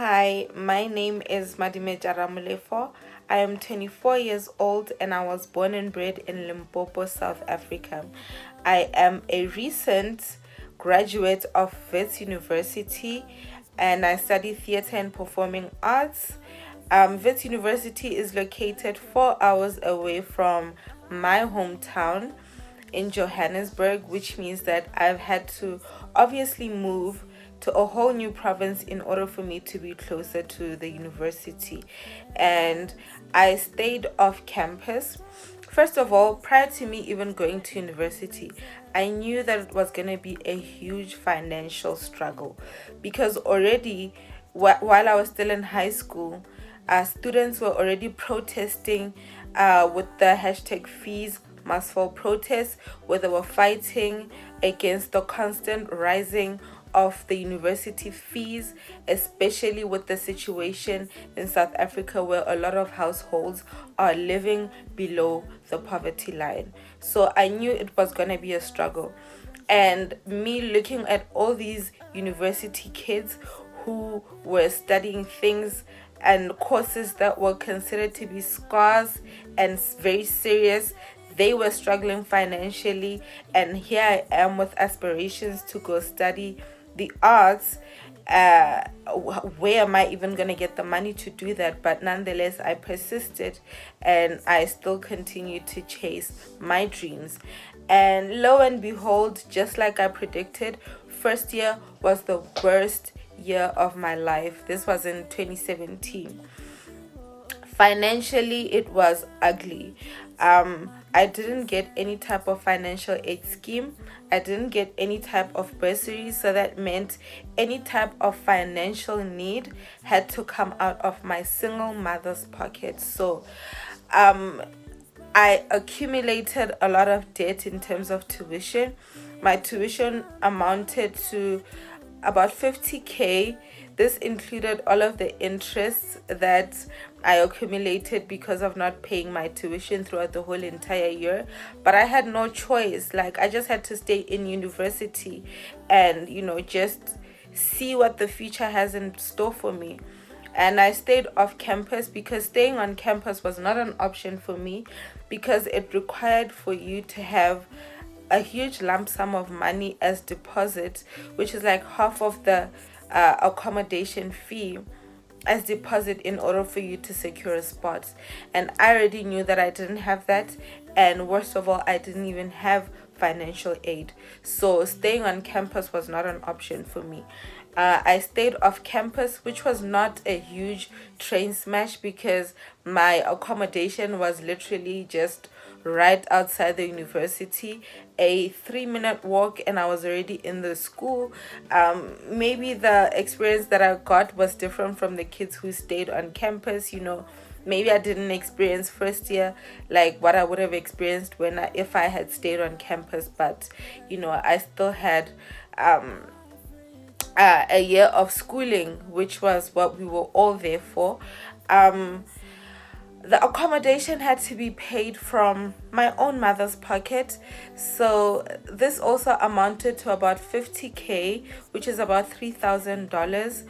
Hi, my name is Madime Jaramulefo. I am 24 years old and I was born and bred in Limpopo, South Africa. I am a recent graduate of Wits University and I study theatre and performing arts. Wits University is located 4 hours away from my hometown in Johannesburg, which means that I've had to obviously move to a whole new province in order for me to be closer to the university. And I stayed off campus. First of all, prior to me even going to university, I knew that it was going to be a huge financial struggle because already while I was still in high school, students were already protesting with the hashtag fees must fall protests, where they were fighting against the constant rising of the university fees, especially with the situation in South Africa where a lot of households are living below the poverty line. So I knew it was going to be a struggle. And me looking at all these university kids who were studying things and courses that were considered to be scarce and very serious, they were struggling financially, and here I am with aspirations to go study the arts. Where am I even going to get the money to do that? But nonetheless, I persisted and I still continued to chase my dreams. And lo and behold, just like I predicted, first year was the worst year of my life. This was in 2017. Financially, it was ugly. I didn't get any type of financial aid scheme. I didn't get any type of bursary, so that meant any type of financial need had to come out of my single mother's pocket. So I accumulated a lot of debt in terms of tuition. My tuition amounted to about 50K. This included all of the interests that I accumulated because of not paying my tuition throughout the whole entire year. But I had no choice. Like, I just had to stay in university and, just see what the future has in store for me. And I stayed off campus because staying on campus was not an option for me because it required for you to have a huge lump sum of money as deposit, which is like half of the accommodation fee as deposit in order for you to secure a spot. And I already knew that I didn't have that, and worst of all, I didn't even have financial aid. So staying on campus was not an option for me. I stayed off campus, which was not a huge train smash because my accommodation was literally just right outside the university, a 3-minute walk, and I was already in the school. Maybe the experience that I got was different from the kids who stayed on campus. Maybe I didn't experience first year like what I would have experienced if I had stayed on campus, but I still had a year of schooling, which was what we were all there for. The accommodation had to be paid from my own mother's pocket. So this also amounted to about 50K, which is about $3,000.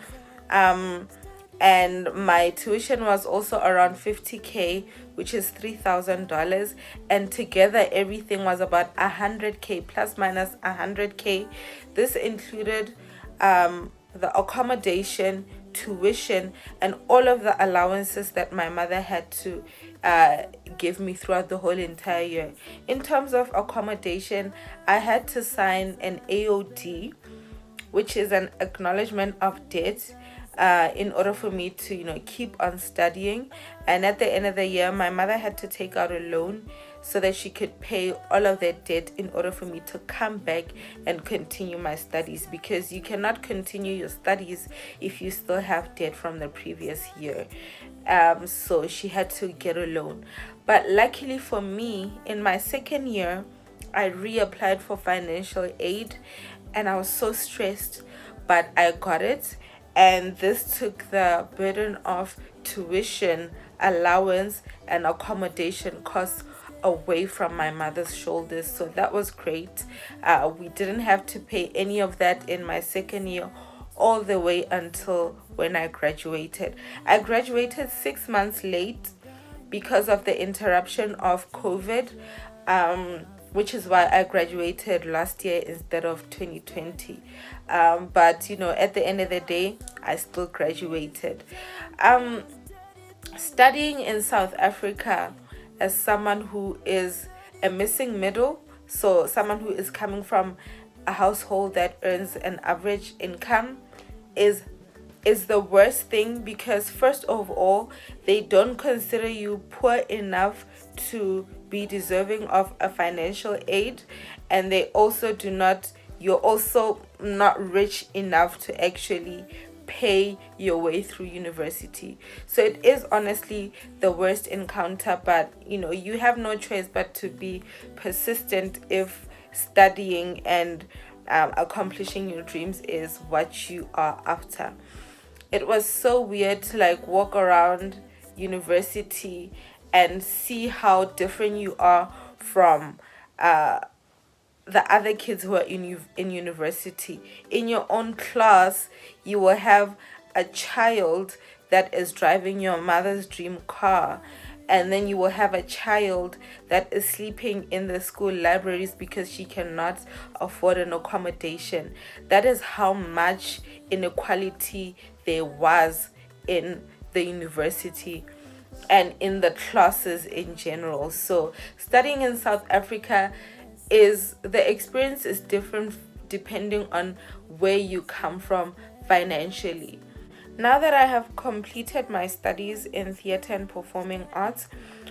And my tuition was also around 50K, which is $3,000. And together everything was about 100K, plus minus 100K. This included the accommodation, tuition, and all of the allowances that my mother had to give me throughout the whole entire year. In terms of accommodation, I had to sign an AOD, which is an acknowledgement of debt, in order for me to keep on studying. And at the end of the year, my mother had to take out a loan so that she could pay all of that debt in order for me to come back and continue my studies, because you cannot continue your studies if you still have debt from the previous year. So she had to get a loan. But luckily for me, in my second year, I reapplied for financial aid and I was so stressed, but I got it. And this took the burden of tuition, allowance, and accommodation costs away from my mother's shoulders. So that was great. We didn't have to pay any of that in my second year all the way until when I graduated. I graduated 6 months late because of the interruption of COVID, which is why I graduated last year instead of 2020. But at the end of the day, I still graduated. Studying in South Africa as someone who is a missing middle, so someone who is coming from a household that earns an average income, is the worst thing, because first of all, they don't consider you poor enough to be deserving of a financial aid, and you're also not rich enough to actually pay your way through university. So it is honestly the worst encounter, but you have no choice but to be persistent if studying and accomplishing your dreams is what you are after. It was so weird to walk around university and see how different you are from the other kids who are in university. In your own class, you will have a child that is driving your mother's dream car, and then you will have a child that is sleeping in the school libraries because she cannot afford an accommodation. That is how much inequality there was in the university and in the classes in general. So studying in South Africa, the experience is different depending on where you come from financially. Now that I have completed my studies in theater and performing arts,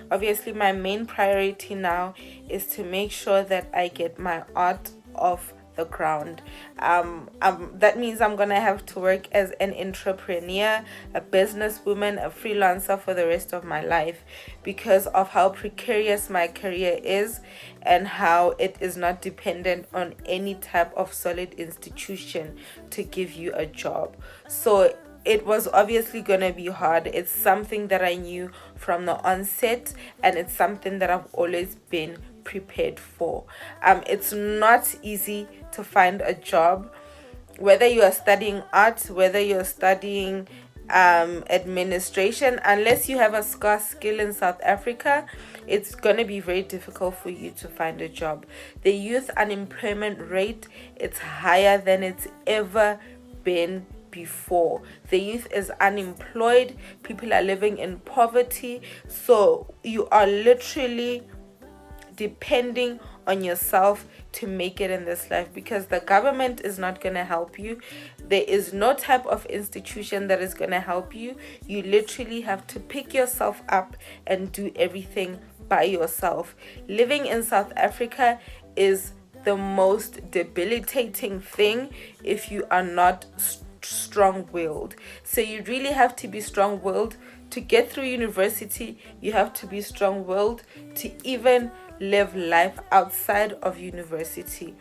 obviously my main priority now is to make sure that I get my art off the ground. That means I'm gonna have to work as an entrepreneur, a businesswoman, a freelancer for the rest of my life, because of how precarious my career is and how it is not dependent on any type of solid institution to give you a job. So it was obviously gonna be hard. It's something that I knew from the onset, and it's something that I've always been prepared for. It's not easy to find a job, whether you are studying art, whether you're studying administration. Unless you have a scarce skill in South Africa, it's gonna be very difficult for you to find a job. The youth unemployment rate, it's higher than it's ever been before. The youth is unemployed, people are living in poverty, so you are literally depending on yourself to make it in this life, because the government is not going to help you. There is no type of institution that is going to help you. You literally have to pick yourself up and do everything by yourself. Living in South Africa is the most debilitating thing if you are not strong-willed. So you really have to be strong-willed to get through university. You have to be strong-willed to even live life outside of university.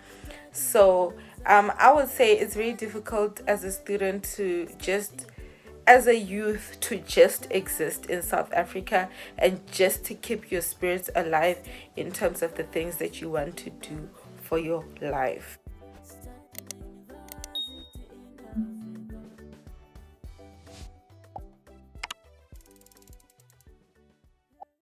So I would say it's very difficult as a student as a youth to just exist in South Africa and just to keep your spirits alive in terms of the things that you want to do for your life.